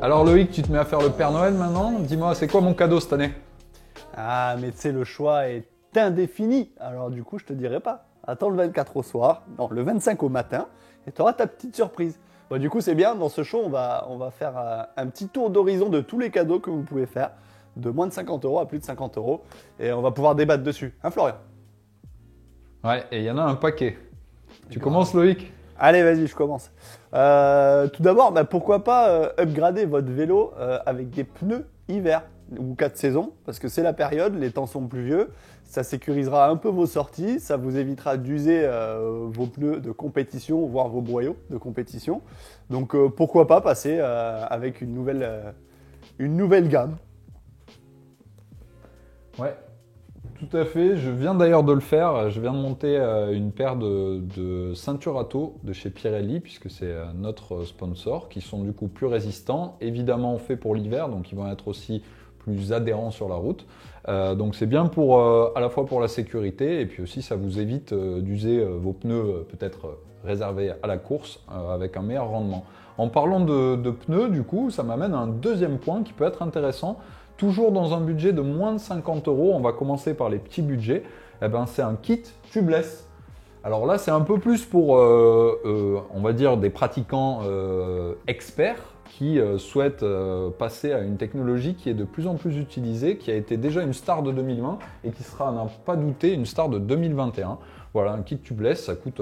Alors Loïc, tu te mets à faire le Père Noël maintenant. Dis-moi, c'est quoi mon cadeau cette année? Ah, mais tu sais, le choix est indéfini. Alors du coup, je te dirai pas. Attends le 24 au soir, non, le 25 au matin, et tu auras ta petite surprise. Bon, du coup, c'est bien, dans ce show, on va faire un petit tour d'horizon de tous les cadeaux que vous pouvez faire, de moins de 50 euros à plus de 50 euros, et on va pouvoir débattre dessus. Hein, Florian? Ouais, et il y en a un paquet. Tu commences Loïc? Allez, vas-y, je commence. Tout d'abord, pourquoi pas upgrader votre vélo avec des pneus hiver ou 4 saisons, parce que c'est la période, les temps sont pluvieux, ça sécurisera un peu vos sorties, ça vous évitera d'user vos pneus de compétition, voire vos boyaux de compétition. Donc pourquoi pas passer avec une nouvelle gamme. Ouais, tout à fait. Je viens d'ailleurs de le faire. Je viens de monter une paire de ceintures Atto de chez Pirelli, puisque c'est notre sponsor, qui sont du coup plus résistants, évidemment faits pour l'hiver, donc ils vont être aussi plus adhérents sur la route. Donc c'est bien pour à la fois pour la sécurité et puis aussi ça vous évite d'user vos pneus peut-être réservés à la course avec un meilleur rendement. En parlant de pneus, du coup, ça m'amène à un deuxième point qui peut être intéressant. Toujours dans un budget de moins de 50 euros, on va commencer par les petits budgets. C'est un kit tubeless. Alors là, c'est un peu plus pour, on va dire, des pratiquants experts qui souhaitent passer à une technologie qui est de plus en plus utilisée, qui a été déjà une star de 2020 et qui sera, à n'en pas douter, une star de 2021. Voilà, un kit tubeless, ça coûte,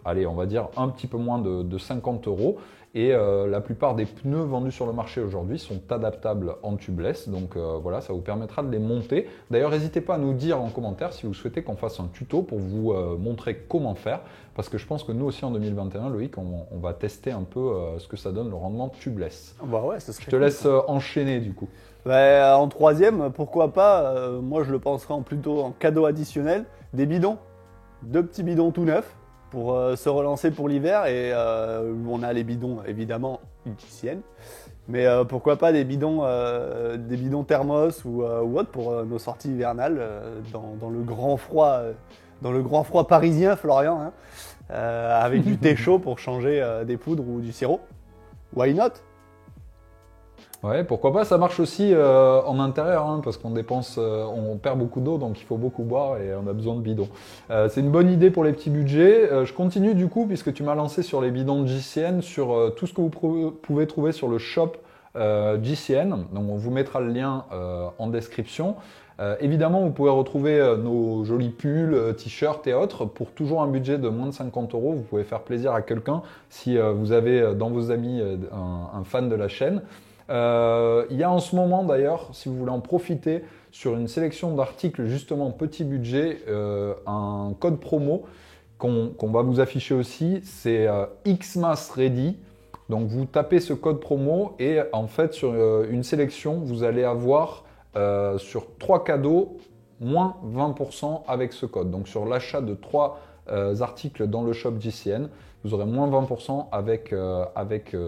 allez, on va dire un petit peu moins de 50 euros. Et la plupart des pneus vendus sur le marché aujourd'hui sont adaptables en tubeless. Donc voilà, ça vous permettra de les monter. D'ailleurs, n'hésitez pas à nous dire en commentaire si vous souhaitez qu'on fasse un tuto pour vous montrer comment faire. Parce que je pense que nous aussi en 2021, Loïc, on va tester un peu ce que ça donne le rendement tubeless. Bah ouais, ça serait Je te laisse enchaîner du coup. En troisième, pourquoi pas, moi je le penserais plutôt en cadeau additionnel, des bidons. 2 petits bidons tout neufs pour se relancer pour l'hiver. Et on a les bidons évidemment GCN. Mais pourquoi pas des bidons thermos ou autres pour nos sorties hivernales dans le grand froid parisien, Florian, hein, avec du thé chaud pour changer des poudres ou du sirop. Why not? Ouais, pourquoi pas, ça marche aussi en intérieur, hein, parce qu'on dépense, on perd beaucoup d'eau, donc il faut beaucoup boire et on a besoin de bidons. C'est une bonne idée pour les petits budgets. Je continue du coup, puisque tu m'as lancé sur les bidons de GCN, sur tout ce que vous pouvez trouver sur le shop GCN. Donc on vous mettra le lien en description. Évidemment, vous pouvez retrouver nos jolis pulls, t-shirts et autres pour toujours un budget de moins de 50 euros. Vous pouvez faire plaisir à quelqu'un si vous avez dans vos amis un fan de la chaîne. Il y a en ce moment d'ailleurs, si vous voulez en profiter, sur une sélection d'articles justement petit budget, un code promo qu'on va vous afficher aussi, c'est Xmas Ready. Donc vous tapez ce code promo et en fait sur une sélection, vous allez avoir sur 3 cadeaux moins 20% avec ce code. Donc sur l'achat de 3 articles dans le shop GCN, vous aurez moins 20% avec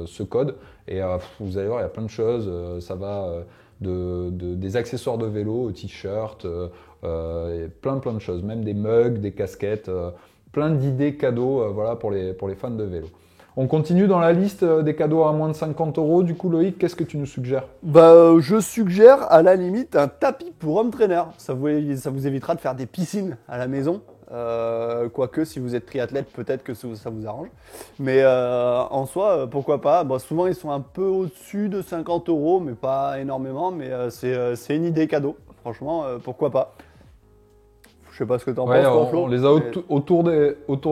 ce code. Et vous allez voir, il y a plein de choses. Ça va des accessoires de vélo, t-shirts, plein de choses. Même des mugs, des casquettes, plein d'idées cadeaux voilà, pour les fans de vélo. On continue dans la liste des cadeaux à moins de 50 euros. Du coup, Loïc, qu'est-ce que tu nous suggères? Je suggère à la limite un tapis pour home trainer. Ça vous évitera de faire des piscines à la maison. Quoique, si vous êtes triathlète, peut-être que ça vous arrange. Mais en soi, pourquoi pas. Souvent, ils sont un peu au-dessus de 50 euros, mais pas énormément. Mais c'est une idée cadeau. Franchement, pourquoi pas. Je sais pas ce que tu en penses, toi, Flo. On les a autour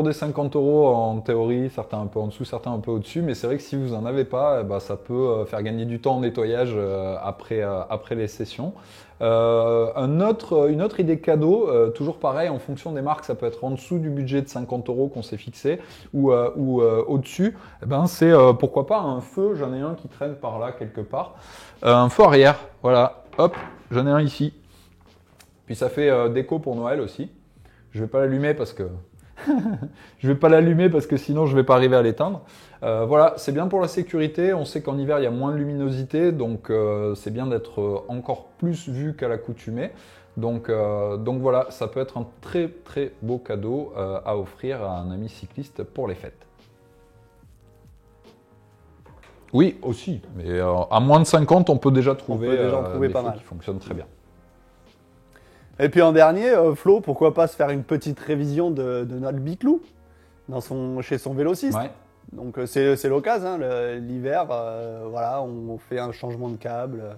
des 50 euros en théorie, certains un peu en dessous, certains un peu au-dessus, mais c'est vrai que si vous n'en avez pas, ça peut faire gagner du temps en nettoyage après les sessions. Une autre idée cadeau, toujours pareil, en fonction des marques, ça peut être en dessous du budget de 50 euros qu'on s'est fixé ou au-dessus, c'est pourquoi pas un feu, j'en ai un qui traîne par là quelque part, un feu arrière, voilà, hop, j'en ai un ici. Puis ça fait déco pour Noël aussi. Je vais pas l'allumer parce que sinon je vais pas arriver à l'éteindre. Voilà, c'est bien pour la sécurité. On sait qu'en hiver il y a moins de luminosité, donc c'est bien d'être encore plus vu qu'à l'accoutumée. Donc voilà, ça peut être un très très beau cadeau à offrir à un ami cycliste pour les fêtes. Oui, aussi. Mais à moins de 50, on peut déjà trouver, des pas feux mal. qui fonctionnent très bien. Et puis en dernier, Flo, pourquoi pas se faire une petite révision de notre Biclou chez son vélociste. Ouais. Donc c'est l'occasion, hein, l'hiver, voilà, on fait un changement de câble,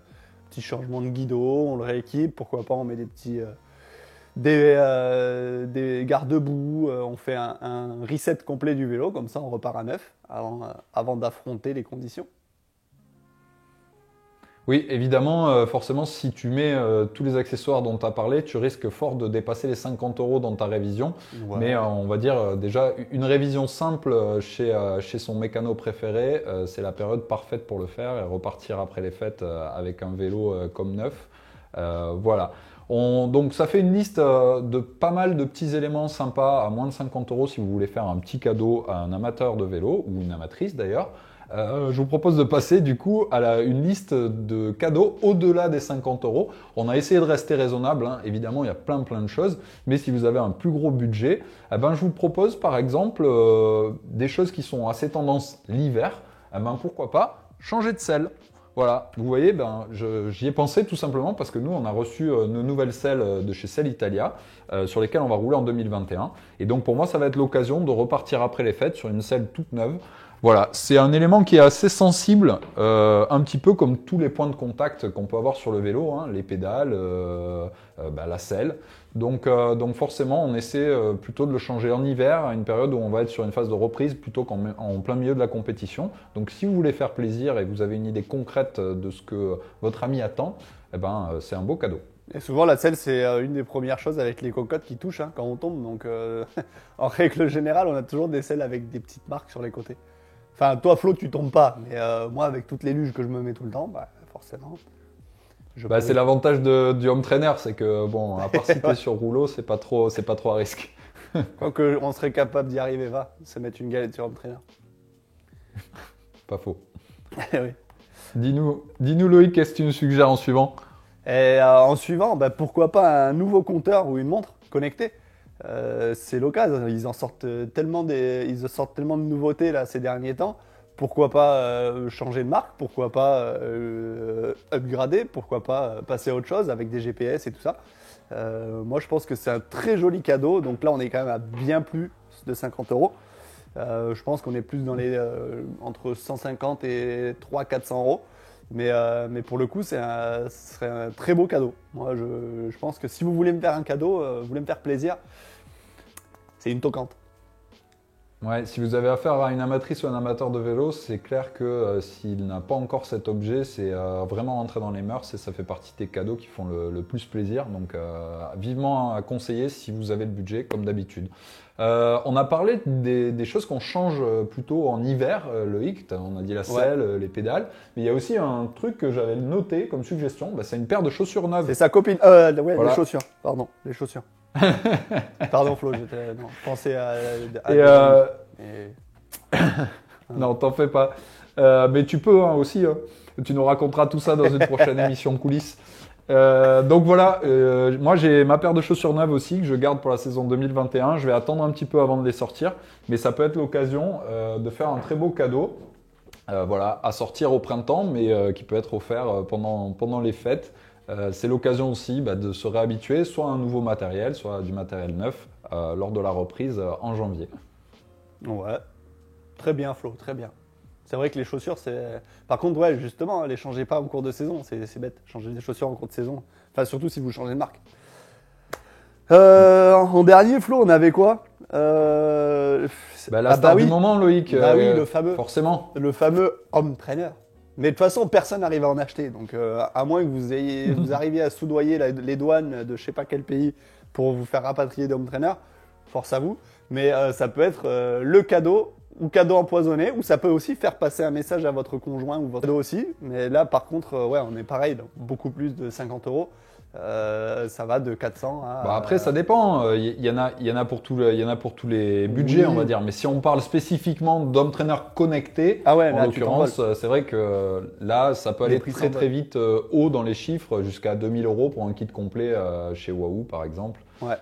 petit changement de guidon, on le rééquipe, pourquoi pas on met des garde-boue, on fait un reset complet du vélo, comme ça on repart à neuf avant d'affronter les conditions. Oui, évidemment, forcément, si tu mets tous les accessoires dont tu as parlé, tu risques fort de dépasser les 50 € dans ta révision. Ouais. Mais on va dire déjà une révision simple chez son mécano préféré, c'est la période parfaite pour le faire et repartir après les fêtes avec un vélo comme neuf. Voilà. Donc ça fait une liste de pas mal de petits éléments sympas à moins de 50 € si vous voulez faire un petit cadeau à un amateur de vélo ou une amatrice d'ailleurs. Je vous propose de passer du coup à une liste de cadeaux au-delà des 50 €. On a essayé de rester raisonnable, hein. Évidemment il y a plein de choses, mais si vous avez un plus gros budget, je vous propose par exemple des choses qui sont assez tendance l'hiver. Pourquoi pas changer de selle. Voilà, vous voyez, j'y ai pensé tout simplement parce que nous, on a reçu nos nouvelles selles de chez Selle Italia sur lesquelles on va rouler en 2021. Et donc pour moi, ça va être l'occasion de repartir après les fêtes sur une selle toute neuve. Voilà, c'est un élément qui est assez sensible, un petit peu comme tous les points de contact qu'on peut avoir sur le vélo, hein, les pédales, la selle. Donc forcément, on essaie plutôt de le changer en hiver, à une période où on va être sur une phase de reprise plutôt qu'en plein milieu de la compétition. Donc si vous voulez faire plaisir et que vous avez une idée concrète de ce que votre ami attend, c'est un beau cadeau. Et souvent, la selle, c'est une des premières choses avec les cocottes qui touchent quand on tombe. Donc, en règle générale, on a toujours des selles avec des petites marques sur les côtés. Enfin, toi, Flo, tu tombes pas. Mais moi, avec toutes les luges que je me mets tout le temps, forcément. C'est l'avantage du home trainer, c'est que, bon, à part si t'es sur rouleau, c'est pas trop à risque. Quoique, on serait capable d'y arriver, se mettre une galette sur home trainer. Pas faux. Oui. Dis-nous Loïc, qu'est-ce que tu nous suggères en suivant? Et en suivant, pourquoi pas un nouveau compteur ou une montre connectée. C'est l'occasion. Ils sortent tellement de nouveautés là ces derniers temps. Pourquoi pas changer de marque? Pourquoi pas upgrader? Pourquoi pas passer à autre chose avec des GPS et tout ça? Moi, je pense que c'est un très joli cadeau. Donc là, on est quand même à bien plus de 50 €. Je pense qu'on est plus dans les entre 150 et 300-400 €. Mais pour le coup, ce serait un très beau cadeau. Moi, je pense que si vous voulez me faire un cadeau, vous voulez me faire plaisir, c'est une toquante. Ouais, si vous avez affaire à une amatrice ou un amateur de vélo, c'est clair que s'il n'a pas encore cet objet, c'est vraiment entrer dans les mœurs et ça fait partie des cadeaux qui font le plus plaisir. Donc vivement à conseiller si vous avez le budget, comme d'habitude. On a parlé des choses qu'on change plutôt en hiver, Loïc. On a dit la selle, les pédales. Mais il y a aussi un truc que j'avais noté comme suggestion, c'est une paire de chaussures neuves. C'est sa copine. Voilà. Les chaussures. Pardon, les chaussures. Pardon Flo, je pensais à Non, t'en fais pas. Mais tu peux aussi. Tu nous raconteras tout ça dans une prochaine émission coulisses. Donc voilà, moi j'ai ma paire de chaussures neuves aussi que je garde pour la saison 2021. Je vais attendre un petit peu avant de les sortir, mais ça peut être l'occasion de faire un très beau cadeau, à sortir au printemps, mais qui peut être offert pendant les fêtes. C'est l'occasion aussi de se réhabituer soit à un nouveau matériel, soit à du matériel neuf lors de la reprise en janvier. Ouais, très bien Flo, très bien. C'est vrai que les chaussures, c'est... Par contre, ouais, justement, les changez pas en cours de saison, c'est bête. Changez des chaussures en cours de saison. Enfin, surtout si vous changez de marque. En dernier, Flo, on avait quoi la star du moment, Loïc. Oui, le fameux. Forcément. Le fameux home trainer. Mais de toute façon, personne n'arrive à en acheter. Donc, à moins que vous arriviez à soudoyer les douanes de je sais pas quel pays pour vous faire rapatrier des home trainers, force à vous. Mais ça peut être le cadeau ou cadeau empoisonné, ou ça peut aussi faire passer un message à votre conjoint ou votre cadeau aussi. Mais là, par contre, on est pareil, donc beaucoup plus de 50 €. Ça va de 400 à... Bah après, ça dépend. Il y en a pour tous les budgets, Oui. on va dire. Mais si on parle spécifiquement d'home trainer connecté, Ah ouais, en là, tu l'occurrence, c'est vrai que là, ça peut Les aller prix très s'envolent. très vite haut dans les chiffres, jusqu'à 2000 euros pour un kit complet chez Wahoo, par exemple. Ouais.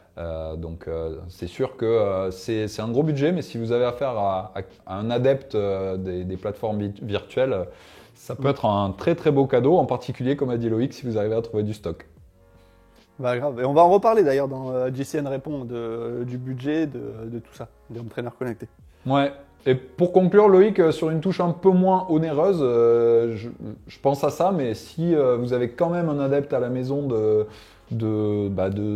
Donc c'est sûr que c'est un gros budget, mais si vous avez affaire à un adepte des plateformes virtuelles, ça peut être un très très beau cadeau, en particulier, comme a dit Loïc, si vous arrivez à trouver du stock. Bah grave. Et on va en reparler d'ailleurs dans JCN Répond du budget, de tout ça, des home trainers connectés. Ouais. Et pour conclure, Loïc, sur une touche un peu moins onéreuse, je pense à ça, mais si vous avez quand même un adepte à la maison de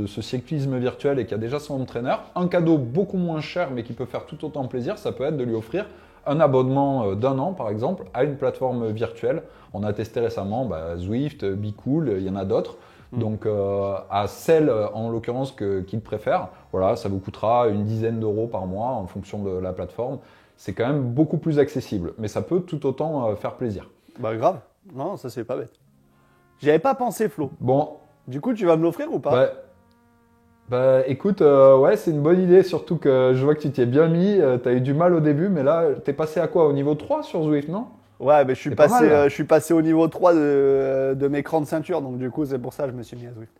ce cyclisme virtuel et qui a déjà son home trainer, un cadeau beaucoup moins cher mais qui peut faire tout autant plaisir, ça peut être de lui offrir un abonnement d'1 an, par exemple, à une plateforme virtuelle. On a testé récemment Zwift, BeCool, il y en a d'autres. Donc à celle en l'occurrence qu'il préfère, voilà, ça vous coûtera une dizaine d'euros par mois en fonction de la plateforme. C'est quand même beaucoup plus accessible, mais ça peut tout autant faire plaisir. Bah grave. Non, ça c'est pas bête. J'y avais pas pensé, Flo. Bon, Du coup, tu vas me l'offrir ou pas? écoute, ouais, c'est une bonne idée, surtout que je vois que tu t'y es bien mis. Tu as eu du mal au début, mais là, t'es passé à quoi? Au niveau 3 sur Zwift, non? Ouais, mais je suis C'est pas passé, mal, là. je suis passé au niveau 3 de mes crans de ceinture, donc du coup, c'est pour ça que je me suis mis à Zwift.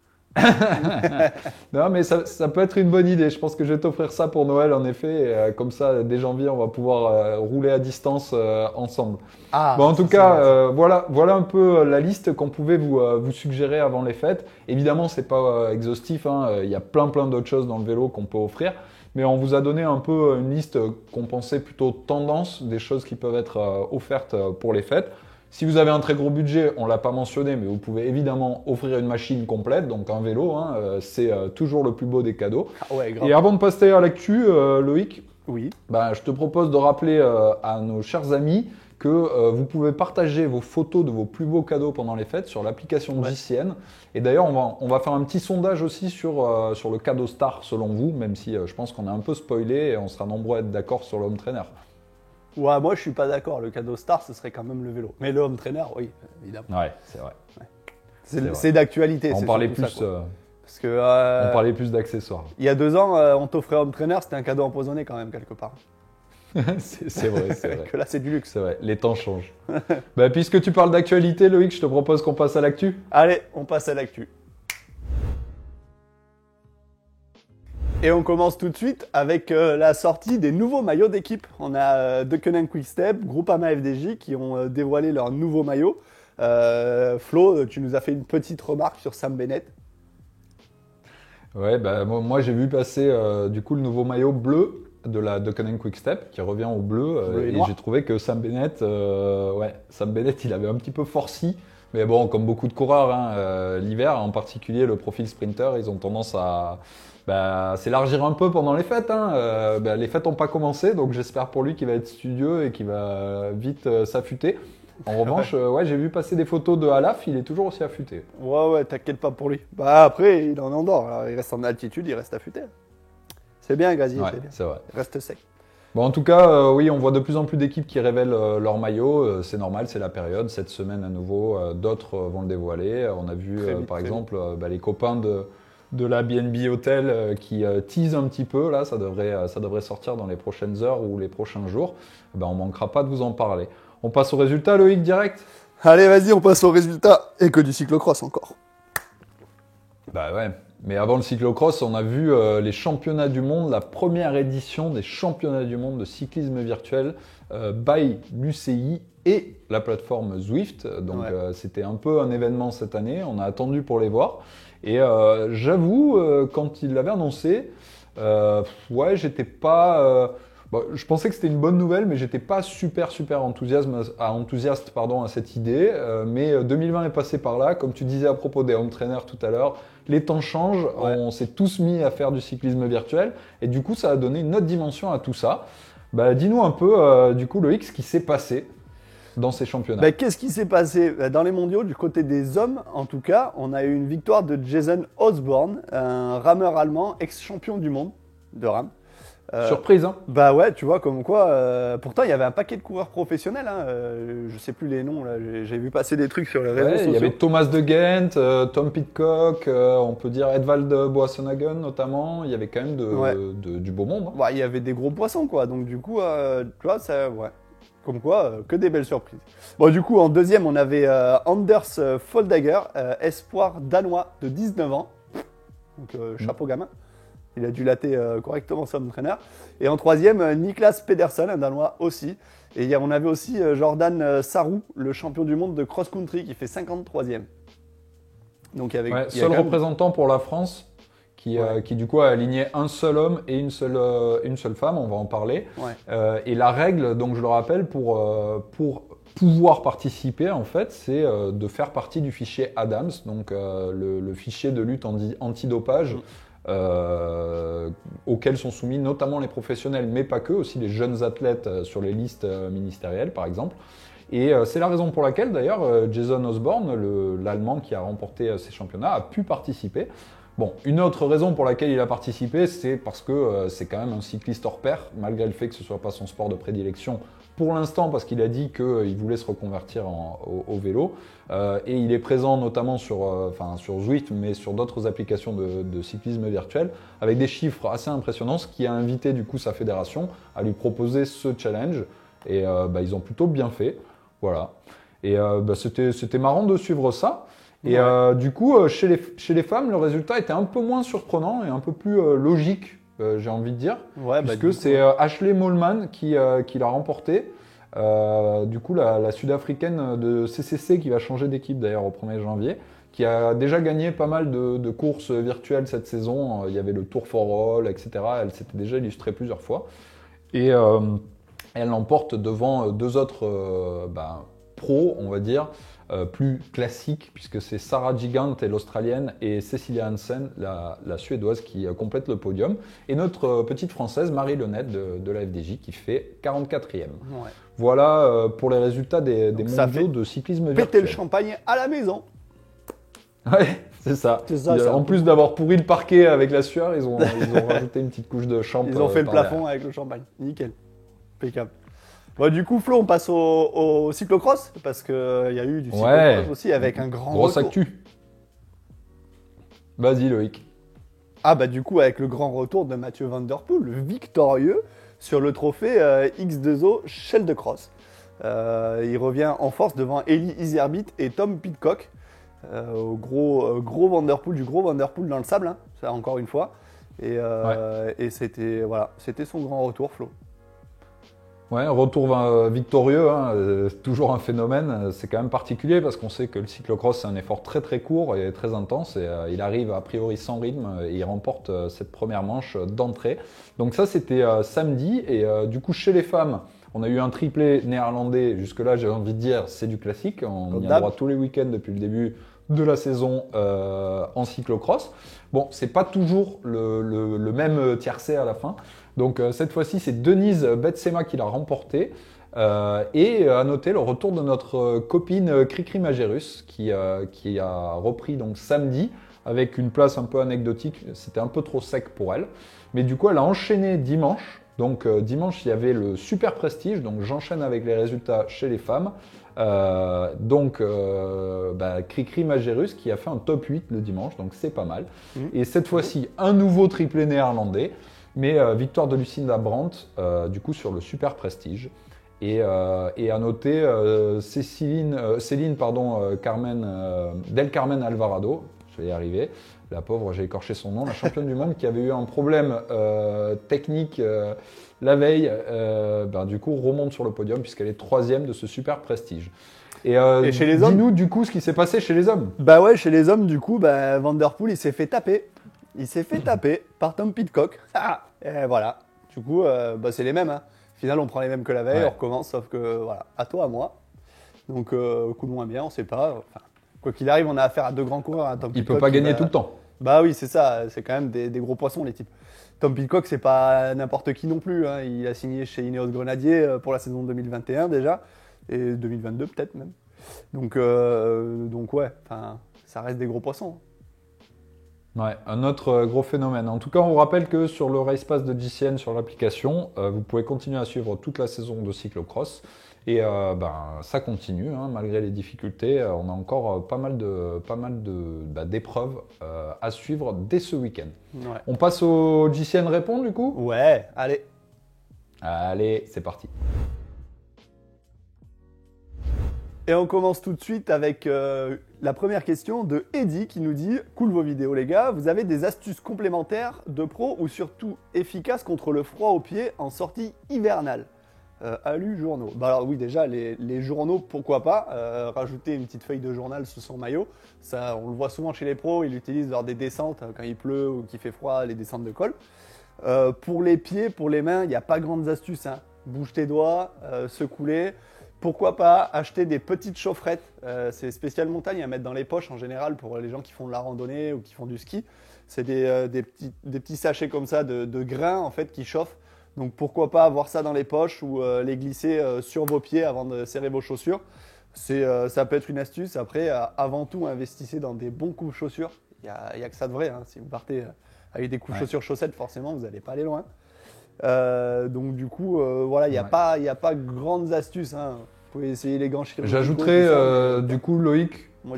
Non, mais ça peut être une bonne idée. Je pense que je vais t'offrir ça pour Noël, en effet. Et, comme ça, dès janvier, on va pouvoir rouler à distance ensemble. Ah, Bon, en ça, tout c'est cas, bien, ça. voilà un peu la liste qu'on pouvait vous suggérer avant les fêtes. Évidemment, c'est pas exhaustif, hein. Il y a plein d'autres choses dans le vélo qu'on peut offrir. Mais on vous a donné un peu une liste qu'on pensait plutôt tendance, des choses qui peuvent être offertes pour les fêtes. Si vous avez un très gros budget, on l'a pas mentionné, mais vous pouvez évidemment offrir une machine complète, donc un vélo, hein, c'est toujours le plus beau des cadeaux. Ah ouais, grave. Et avant de passer à l'actu, Loïc, Oui. je te propose de rappeler à nos chers amis que vous pouvez partager vos photos de vos plus beaux cadeaux pendant les fêtes sur l'application Ouais. JCN. Et d'ailleurs, on va faire un petit sondage aussi sur le cadeau star selon vous, même si je pense qu'on a un peu spoilé et on sera nombreux à être d'accord sur le home trainer. Ouais, moi je suis pas d'accord. Le cadeau star, ce serait quand même le vélo. Mais le home trainer, oui, évidemment. Ouais, c'est vrai. C'est vrai. C'est d'actualité. On c'est parlait surtout plus, ça, quoi. Parce que on parlait plus d'accessoires. il y a 2 ans, on t'offrait home trainer, c'était un cadeau empoisonné quand même quelque part. C'est vrai, c'est vrai. Que là, c'est du luxe. C'est vrai, les temps changent. Puisque tu parles d'actualité, Loïc, je te propose qu'on passe à l'actu. Allez, on passe à l'actu. Et on commence tout de suite avec la sortie des nouveaux maillots d'équipe. On a Deceuninck Quick-Step, Groupama FDJ qui ont dévoilé leurs nouveaux maillots. Flo, tu nous as fait une petite remarque sur Sam Bennett. Ouais, moi j'ai vu passer du coup le nouveau maillot bleu de la Deceuninck Quick-Step qui revient au bleu Bleu et et noir. j'ai trouvé que Sam Bennett, il avait un petit peu forci. Mais bon, comme beaucoup de coureurs, hein, l'hiver, en particulier le profil sprinter, ils ont tendance à s'élargir un peu pendant les fêtes. Hein. Les fêtes n'ont pas commencé, donc j'espère pour lui qu'il va être studieux et qu'il va vite s'affûter. En revanche, j'ai vu passer des photos de Alaf, il est toujours aussi affûté. Ouais, t'inquiète pas pour lui. Bah après, il en endort. Alors, il reste en altitude, il reste affûté. C'est bien, Gazier, Ouais, c'est bien. c'est vrai. Reste sec. Bon, en tout cas, oui, on voit de plus en plus d'équipes qui révèlent leur maillot. C'est normal, c'est la période. Cette semaine à nouveau, d'autres vont le dévoiler. On a vu, Très vite, par très exemple, les copains de la BNB Hotel qui teasent un petit peu. Là, ça devrait sortir dans les prochaines heures ou les prochains jours. On manquera pas de vous en parler. On passe au résultat, Loïc, direct? Allez, vas-y, on passe au résultat. Et que du cyclocross encore. Bah ouais. Mais avant le cyclocross, on a vu les championnats du monde, la première édition des championnats du monde de cyclisme virtuel by l'UCI et la plateforme Zwift. Donc Ouais. c'était un peu un événement cette année, on a attendu pour les voir. Et j'avoue, quand il l'avait annoncé, j'étais pas... je pensais que c'était une bonne nouvelle, mais j'étais pas super enthousiaste à cette idée. Mais 2020 est passé par là, comme tu disais à propos des home trainers tout à l'heure. Les temps changent, Ouais. on s'est tous mis à faire du cyclisme virtuel, et du coup ça a donné une autre dimension à tout ça. Dis-nous un peu, du coup, Loïc, ce qui s'est passé dans ces championnats. Qu'est-ce qui s'est passé dans les mondiaux du côté des hommes? En tout cas, on a eu une victoire de Jason Osborne, un rameur allemand, ex-champion du monde de rame. Surprise, hein. Bah ouais, tu vois, comme quoi. Pourtant, il y avait un paquet de coureurs professionnels. Hein, je sais plus les noms là. J'ai vu passer des trucs sur les réseaux Ouais, sociaux. il y avait Thomas de Gent, Tom Pidcock, on peut dire Edvald Boasson-Hagen notamment. Il y avait quand même Ouais. du beau monde, hein. Ouais, il y avait des gros poissons quoi. Donc du coup, tu vois, ça, ouais. Comme quoi, que des belles surprises. Bon, du coup, en deuxième, on avait Anders Foldager, espoir danois de 19 ans. Donc chapeau gamin. Il a dû latter correctement son entraîneur. Et en troisième, Niklas Pedersen, un Danois aussi. Et on avait aussi Jordan Sarrou, le champion du monde de cross-country, qui fait 53e. Donc il y avait, Ouais, il y a seul quand même- représentant pour la France Ouais. qui du coup a aligné un seul homme et une seule femme, on va en parler. Ouais. Et la règle, donc je le rappelle, pour pouvoir participer, en fait, c'est de faire partie du fichier ADAMS, donc le fichier de lutte antidopage. Auxquels sont soumis notamment les professionnels, mais pas que, aussi les jeunes athlètes sur les listes ministérielles, par exemple. Et c'est la raison pour laquelle, d'ailleurs, Jason Osborne, l'Allemand qui a remporté ces championnats, a pu participer. Bon, une autre raison pour laquelle il a participé, c'est parce que c'est quand même un cycliste hors pair, malgré le fait que ce ne soit pas son sport de prédilection pour l'instant, parce qu'il a dit qu'il voulait se reconvertir au vélo. Et il est présent notamment sur Zwift, mais sur d'autres applications de cyclisme virtuel, avec des chiffres assez impressionnants, ce qui a invité du coup sa fédération à lui proposer ce challenge. Et ils ont plutôt bien fait. Voilà. Et c'était marrant de suivre ça. Et du coup, chez les femmes, le résultat était un peu moins surprenant et un peu plus logique, j'ai envie de dire. Ouais, puisque du coup, c'est Ashley Mollman qui l'a remporté. Du coup, la Sud-Africaine de CCC qui va changer d'équipe d'ailleurs au 1er janvier, qui a déjà gagné pas mal de courses virtuelles cette saison. Il y avait le Tour for All, etc. Elle s'était déjà illustrée plusieurs fois. Et elle l'emporte devant deux autres pros, on va dire, plus classiques, puisque c'est Sarah Gigant, l'Australienne, et Cecilia Hansen, la Suédoise, qui complète le podium. Et notre petite Française, Marie Lenette, de la FDJ, qui fait 44e. ouais. Voilà pour les résultats des ça mondiaux fait de cyclisme Péter virtuel. le champagne à la maison. Ouais, c'est ça. C'est ça, c'est un En peu plus d'avoir pourri le parquet avec la sueur, ils ont rajouté une petite couche de champ. Ils ont fait le par plafond derrière. avec le champagne. Nickel. Impeccable. Bon, du coup, Flo, on passe au cyclocross, parce qu'il y a eu du cyclocross Ouais. aussi avec un grand Grosse retour. actu. Vas-y Loïc. Ah bah du coup, avec le grand retour de Mathieu Van Der Poel, victorieux sur le trophée X2O Shell de Cross. Il revient en force devant Eli Iserbyt et Tom Pidcock. Gros Van Der Poel, du gros Van Der Poel dans le sable, hein, ça encore une fois. Et c'était son grand retour, Flo. Ouais, retour victorieux, hein, toujours un phénomène. C'est quand même particulier parce qu'on sait que le cyclocross c'est un effort très très court et très intense. Et il arrive a priori sans rythme et il remporte cette première manche d'entrée. Donc ça c'était samedi et du coup chez les femmes, on a eu un triplé néerlandais. Jusque-là, j'ai envie de dire, c'est du classique. On y a droit tous les week-ends depuis le début de la saison en cyclocross. Bon, c'est pas toujours le même tiercé à la fin. Donc cette fois-ci, c'est Denise Betsema qui l'a remporté. Et à noter le retour de notre copine Cricri Magérus qui a repris donc samedi avec une place un peu anecdotique. C'était un peu trop sec pour elle. Mais du coup, elle a enchaîné dimanche. Donc dimanche, il y avait le Super Prestige. Donc j'enchaîne avec les résultats chez les femmes. Cricri Magérus qui a fait un top 8 le dimanche, donc c'est pas mal. Et cette fois-ci, un nouveau triplé néerlandais, mais victoire de Lucinda Brandt, du coup sur le Super Prestige. Et à noter Del Carmen Alvarado, je vais y arriver, la pauvre, j'ai écorché son nom, la championne du monde qui avait eu un problème technique la veille, du coup remonte sur le podium puisqu'elle est 3e de ce Super Prestige. Et chez les hommes, dis-nous du coup ce qui s'est passé chez les hommes. Bah ouais, chez les hommes, du coup, Van Der Poel, il s'est fait taper. Il s'est fait taper par Tom Pidcock. Et voilà. Du coup, c'est les mêmes. Hein. Au final, on prend les mêmes que la veille, Ouais. on recommence, sauf que voilà, à toi, à moi. Donc, coup de moins bien, on sait pas. Enfin, quoi qu'il arrive, on a affaire à deux grands coureurs. Hein. Tom Il Pidcock, peut pas gagner tout le temps. Bah oui, c'est ça. C'est quand même des gros poissons, les types. Tom Pidcock, c'est pas n'importe qui non plus. Hein. Il a signé chez Ineos Grenadier pour la saison 2021 déjà, et 2022 peut-être même. Donc ouais, ça reste des gros poissons. Ouais, un autre gros phénomène. En tout cas, on vous rappelle que sur le Race Pass de GCN sur l'application, vous pouvez continuer à suivre toute la saison de cyclocross. Et ça continue, hein, malgré les difficultés. On a encore d'épreuves à suivre dès ce week-end. Ouais. On passe au GCN Répond du coup? Ouais, allez. Allez, c'est parti. Et on commence tout de suite avec la première question de Eddy qui nous dit « Cool vos vidéos les gars, vous avez des astuces complémentaires de pro ou surtout efficaces contre le froid aux pieds en sortie hivernale ?» Alu journaux. Bah alors oui, déjà les journaux, pourquoi pas. Rajouter une petite feuille de journal sous son maillot. Ça, on le voit souvent chez les pros, ils l'utilisent lors des descentes quand il pleut ou qu'il fait froid, les descentes de col. Pour les pieds, pour les mains, il n'y a pas grandes astuces, hein. Bouge tes doigts, secoue-les. Pourquoi pas acheter des petites chaufferettes. C'est spécial montagne à mettre dans les poches en général pour les gens qui font de la randonnée ou qui font du ski. C'est des petits sachets comme ça de grains en fait qui chauffent. Donc pourquoi pas avoir ça dans les poches ou les glisser sur vos pieds avant de serrer vos chaussures. Ça peut être une astuce. Après, avant tout, investissez dans des bons coups chaussures. Il y a que ça de vrai, hein. Si vous partez avec des coups chaussures chaussettes, forcément, vous n'allez pas aller loin. Donc du coup, voilà, il n'y a pas grandes astuces, hein. Vous pouvez essayer les gants chirurgicaux. J'ajouterais du coup Loïc Moi,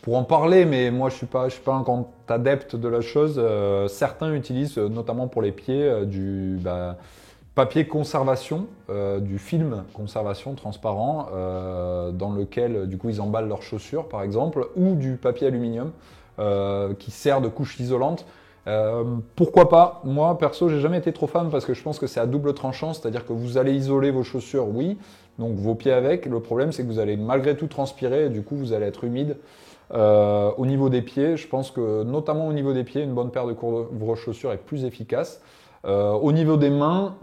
pour en parler, mais moi je suis pas un grand adepte de la chose. Certains utilisent notamment pour les pieds du papier conservation, du film conservation transparent dans lequel du coup ils emballent leurs chaussures par exemple, ou du papier aluminium qui sert de couche isolante. Pourquoi pas? Moi, perso, j'ai jamais été trop fan parce que je pense que c'est à double tranchant, c'est-à-dire que vous allez isoler vos chaussures, oui, donc vos pieds avec. Le problème, c'est que vous allez malgré tout transpirer et du coup, vous allez être humide. Au niveau des pieds, je pense que notamment au niveau des pieds, une bonne paire de couvre-chaussures est plus efficace. Au niveau des mains,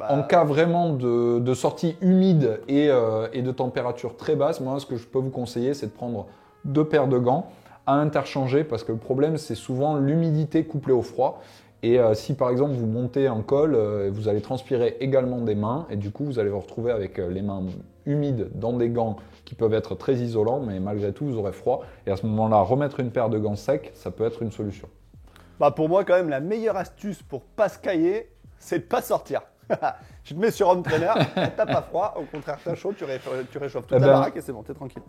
en cas vraiment de sortie humide et de température très basse, moi, ce que je peux vous conseiller, c'est de prendre 2 paires de gants à interchanger parce que le problème c'est souvent l'humidité couplée au froid et si par exemple vous montez un col, vous allez transpirer également des mains et du coup vous allez vous retrouver avec les mains humides dans des gants qui peuvent être très isolants mais malgré tout vous aurez froid et à ce moment-là remettre une paire de gants secs ça peut être une solution. Bah pour moi quand même la meilleure astuce pour pas se cailler c'est de pas sortir. Tu te mets sur home trainer, t'as pas froid, au contraire t'as chaud, tu réchauffes toute la baraque et c'est bon, t'es tranquille.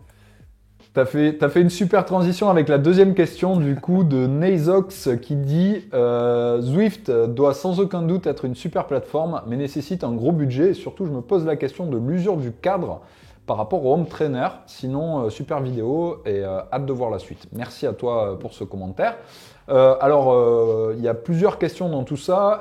T'as fait une super transition avec la deuxième question du coup de Neizox qui dit Zwift doit sans aucun doute être une super plateforme mais nécessite un gros budget et surtout je me pose la question de l'usure du cadre par rapport au home trainer. Sinon super vidéo et hâte de voir la suite. Merci à toi pour ce commentaire. Il y a plusieurs questions dans tout ça.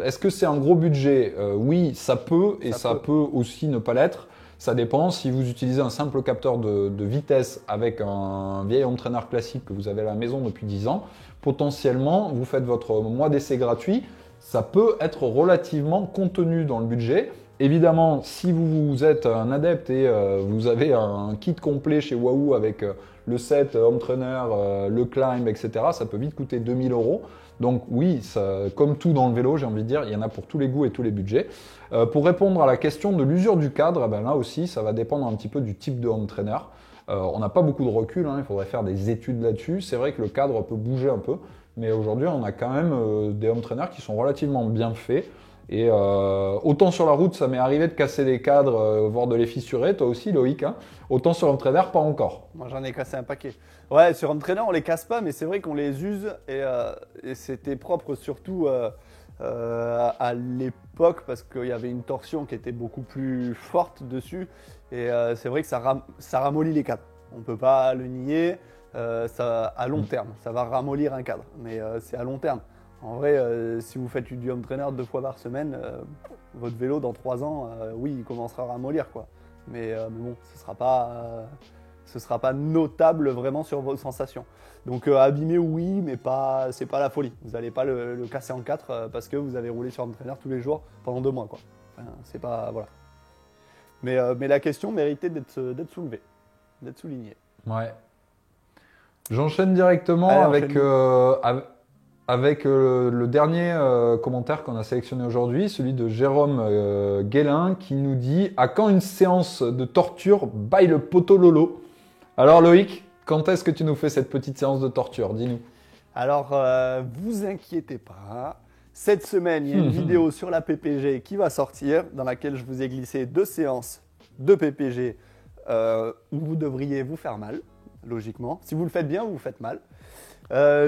Est-ce que c'est un gros budget? Oui, ça peut et ça peut aussi ne pas l'être. Ça dépend. Si vous utilisez un simple capteur de vitesse avec un vieil home trainer classique que vous avez à la maison depuis 10 ans, potentiellement, vous faites votre mois d'essai gratuit. Ça peut être relativement contenu dans le budget. Évidemment, si vous êtes un adepte et vous avez un kit complet chez Wahoo avec le set home trainer, le climb, etc., ça peut vite coûter 2000 €. Donc oui, comme tout dans le vélo, j'ai envie de dire, il y en a pour tous les goûts et tous les budgets. Pour répondre à la question de l'usure du cadre, là aussi, ça va dépendre un petit peu du type de home trainer. On n'a pas beaucoup de recul, hein, il faudrait faire des études là-dessus. C'est vrai que le cadre peut bouger un peu, mais aujourd'hui, on a quand même des home trainers qui sont relativement bien faits. Et autant sur la route, ça m'est arrivé de casser des cadres, voire de les fissurer, toi aussi Loïc, hein. Autant sur home trainer, pas encore. Moi j'en ai cassé un paquet. Ouais, sur home trainer on les casse pas, mais c'est vrai qu'on les use et c'était propre surtout à l'époque parce qu'il y avait une torsion qui était beaucoup plus forte dessus et c'est vrai que ça ramollit les cadres. On ne peut pas le nier, à long terme, ça va ramollir un cadre, mais c'est à long terme. En vrai, si vous faites du home trainer 2 fois par semaine, votre vélo dans 3 ans, oui, il commencera à ramollir, quoi. Mais bon, ce sera pas notable vraiment sur vos sensations. Donc abîmer, oui, mais c'est pas la folie. Vous n'allez pas le casser en 4 parce que vous avez roulé sur home trainer tous les jours pendant 2 mois, quoi. Enfin, c'est pas voilà. Mais la question méritait d'être soulevée, d'être soulignée. Ouais. J'enchaîne directement avec le dernier commentaire qu'on a sélectionné aujourd'hui, celui de Jérôme Guélin qui nous dit « À quand une séance de torture by le poteau Lolo ?» Alors Loïc, quand est-ce que tu nous fais cette petite séance de torture? Dis-nous. Alors, vous inquiétez pas. Cette semaine, il y a une vidéo sur la PPG qui va sortir, dans laquelle je vous ai glissé 2 séances de PPG où vous devriez vous faire mal, logiquement. Si vous le faites bien, vous vous faites mal.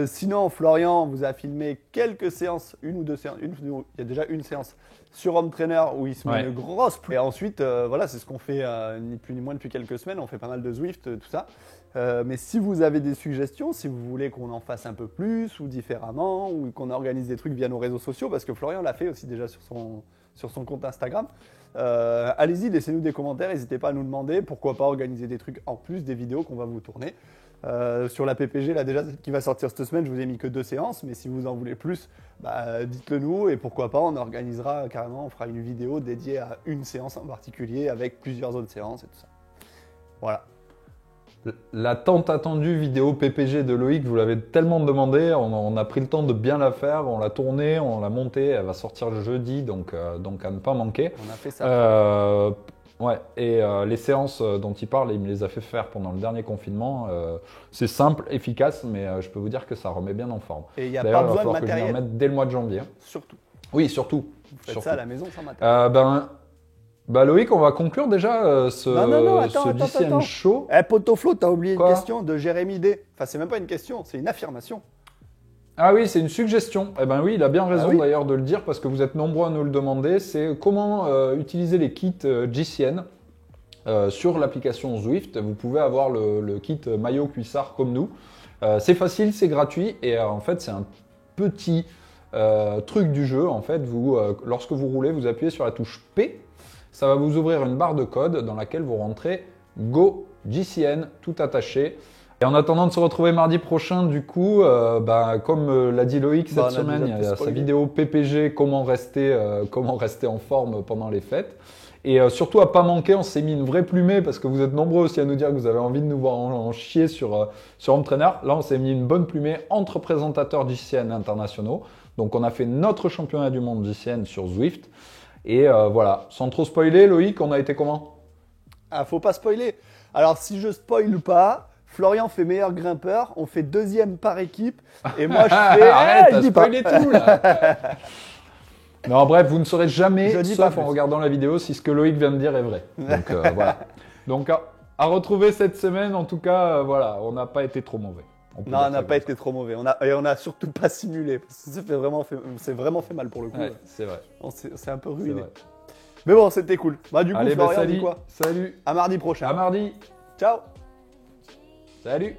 Sinon, Florian vous a filmé quelques séances, une ou deux séances. Il y a déjà une séance sur Home Trainer où il se met une grosse pluie. Et ensuite, voilà, c'est ce qu'on fait ni plus ni moins depuis quelques semaines. On fait pas mal de Zwift, tout ça. Mais si vous avez des suggestions, si vous voulez qu'on en fasse un peu plus ou différemment, ou qu'on organise des trucs via nos réseaux sociaux, parce que Florian l'a fait aussi déjà sur son compte Instagram, allez-y, laissez-nous des commentaires, n'hésitez pas à nous demander, pourquoi pas organiser des trucs en plus des vidéos qu'on va vous tourner. Sur la PPG, là déjà, qui va sortir cette semaine, je vous ai mis que 2 séances, mais si vous en voulez plus, dites-le nous et pourquoi pas, on organisera carrément, on fera une vidéo dédiée à une séance en particulier avec plusieurs autres séances et tout ça. Voilà. La tant attendue vidéo PPG de Loïc, vous l'avez tellement demandé, on a pris le temps de bien la faire, on l'a tournée, on l'a montée, elle va sortir le jeudi, donc à ne pas manquer. On a fait ça. Ouais, et les séances dont il parle, il me les a fait faire pendant le dernier confinement. C'est simple, efficace, mais je peux vous dire que ça remet bien en forme. Et il n'y a pas besoin de il va falloir matériel. que je m'y remette dès le mois de janvier. Surtout. Oui, surtout. Vous faites ça à la maison sans matériel. Loïc, on va conclure déjà ce DCM Show. Potoflo, t'as oublié Quoi? une question de Jérémy D. Enfin, c'est même pas une question, c'est une affirmation. Ah oui, c'est une suggestion. Eh ben oui, il a bien raison oui. d'ailleurs de le dire parce que vous êtes nombreux à nous le demander. C'est comment utiliser les kits GCN sur l'application Zwift. Vous pouvez avoir le kit maillot cuissard comme nous. C'est facile, c'est gratuit et en fait c'est un petit truc du jeu. En fait, lorsque vous roulez, vous appuyez sur la touche P. Ça va vous ouvrir une barre de code dans laquelle vous rentrez Go GCN tout attaché. Et en attendant de se retrouver mardi prochain, du coup, comme l'a dit Loïc cette semaine, il y a sa vidéo PPG comment rester en forme pendant les fêtes. Et surtout à pas manquer, on s'est mis une vraie plumée parce que vous êtes nombreux aussi à nous dire que vous avez envie de nous voir en chier sur Home Trainer. Là, on s'est mis une bonne plumée entre présentateurs GCN internationaux. Donc, on a fait notre championnat du monde GCN sur Zwift. Et voilà, sans trop spoiler, Loïc, on a été comment? Ah, faut pas spoiler. Alors, si je spoil pas, Florian fait meilleur grimpeur, on fait 2e par équipe, et moi je fais... Arrête, t'as spoilé tout là. Non, bref, vous ne saurez jamais, sauf en regardant la vidéo, si ce que Loïc vient de dire est vrai. Donc voilà. Donc à retrouver cette semaine, en tout cas, voilà, on n'a pas été trop mauvais. Non, on n'a pas été trop mauvais. Et on n'a surtout pas simulé. Parce que c'est vraiment fait mal pour le coup. Ouais, c'est vrai. C'est un peu ruiné. Mais bon, c'était cool. Du coup, allez, Florian, salut, dis quoi? Salut. À mardi prochain. À mardi. Ciao. Salut.